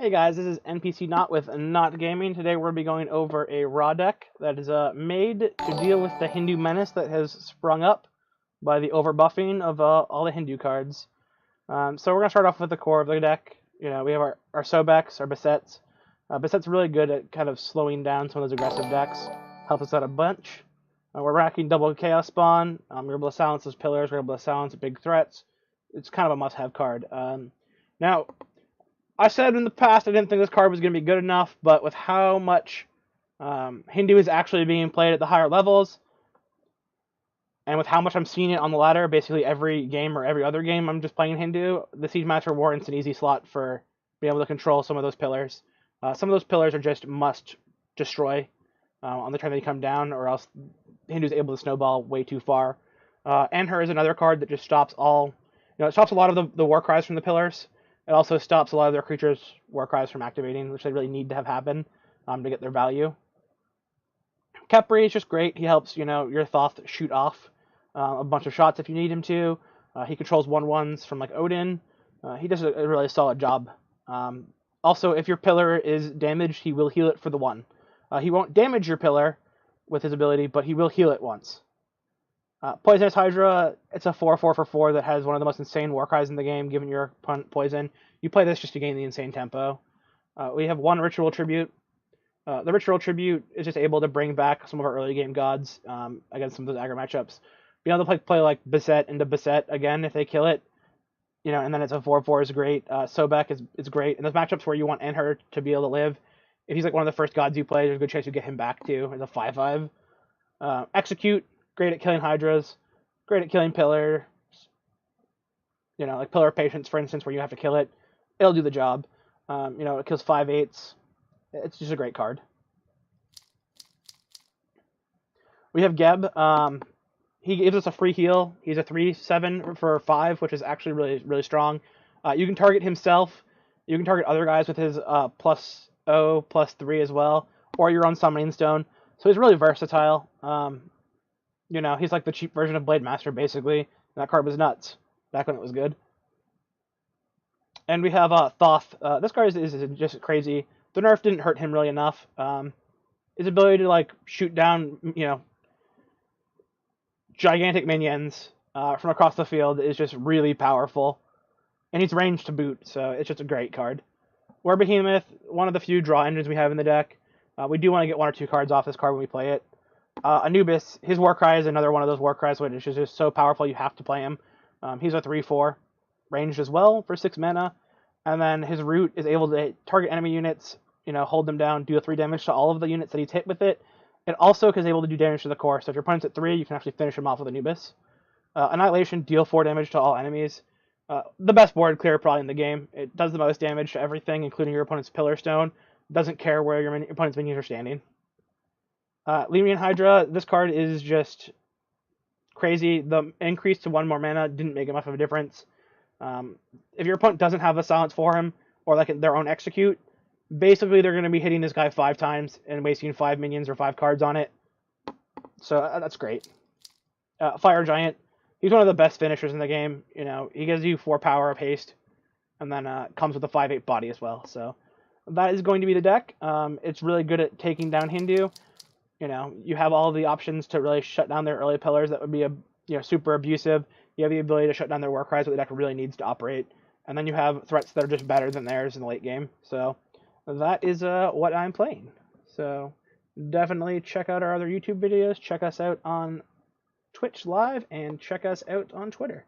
Hey guys, this is NPC Naut with Naut Gaming. Today we're going to be going over a raw deck that is made to deal with the Hindu menace that has sprung up by the overbuffing of all the Hindu cards. So we're going to start off with the core of the deck. We have our Sobeks, our Besets. Beset's really good at kind of slowing down some of those aggressive decks. Helps us out a bunch. We're racking double Chaos Spawn. We're able to silence those pillars. We're able to silence big threats. It's kind of a must-have card. Now, I said in the past I didn't think this card was going to be good enough, but with how much Hindu is actually being played at the higher levels, and with how much I'm seeing it on the ladder, basically every game or every other game I'm just playing Hindu, the Siege Master warrants an easy slot for being able to control some of those pillars. Some of those pillars are just must destroy on the turn they come down, or else Hindu's able to snowball way too far. Anhur is another card that just stops all, it stops a lot of the war cries from the pillars. It also stops a lot of their creatures' war cries from activating, which they really need to have happen to get their value. Khepri is just great. He helps, your Thoth shoot off a bunch of shots if you need him to. He controls 1/1s from like Odin. He does a really solid job. Also, if your pillar is damaged, he will heal it for the 1. He won't damage your pillar with his ability, but he will heal it once. Poisonous Hydra, it's a 4/4 for 4 that has one of the most insane war cries in the game, giving your opponent poison. You play this just to gain the insane tempo. We have 1 Ritual Tribute. The Ritual Tribute is just able to bring back some of our early game gods against some of those aggro matchups. Being able to play like Beset into Beset again if they kill it, and then it's a 4/4 is great. Sobek is great. In those matchups where you want Anhur to be able to live, if he's like one of the first gods you play, there's a good chance you get him back too as a 5/5. Execute, great at killing Hydras, great at killing pillars. Like Pillar of Patience, for instance, where you have to kill it. It'll do the job. It kills 5/8. It's just a great card. We have Geb. He gives us a free heal. He's a 3/7 for 5, which is actually really, really strong. You can target himself. You can target other guys with his +0/+3 as well, or your own Summoning Stone. So he's really versatile. He's like the cheap version of Blade Master, basically. That card was nuts back when it was good. And we have Thoth. This card is just crazy. The nerf didn't hurt him really enough. His ability to shoot down, gigantic minions from across the field is just really powerful. And he's ranged to boot, so it's just a great card. War Behemoth, one of the few draw engines we have in the deck. We do want to get 1 or 2 cards off this card when we play it. Anubis, his war cry is another one of those war cries which is just so powerful you have to play him. He's a 3/4, ranged as well for 6 mana, and then his root is able to target enemy units, hold them down, do a 3 damage to all of the units that he's hit with it. It also is able to do damage to the core, so if your opponent's at 3, you can actually finish him off with Anubis. Annihilation, deal 4 damage to all enemies. The best board clear probably in the game. It does the most damage to everything, including your opponent's Pillar Stone. Doesn't care where your opponent's minions are standing. Lemurian Hydra, this card is just crazy. The increase to 1 more mana didn't make enough of a difference. If your opponent doesn't have a silence for him, or their own execute, basically they're going to be hitting this guy 5 times and wasting 5 minions or 5 cards on it. So that's great. Fire Giant, he's one of the best finishers in the game. He gives you 4 power of haste, and then comes with a 5/8 body as well. So that is going to be the deck. It's really good at taking down Hindu. You have all the options to really shut down their early pillars that would be super abusive. You have the ability to shut down their war cries that the deck really needs to operate. And then you have threats that are just better than theirs in the late game. So that is what I'm playing. So definitely check out our other YouTube videos. Check us out on Twitch Live, and check us out on Twitter.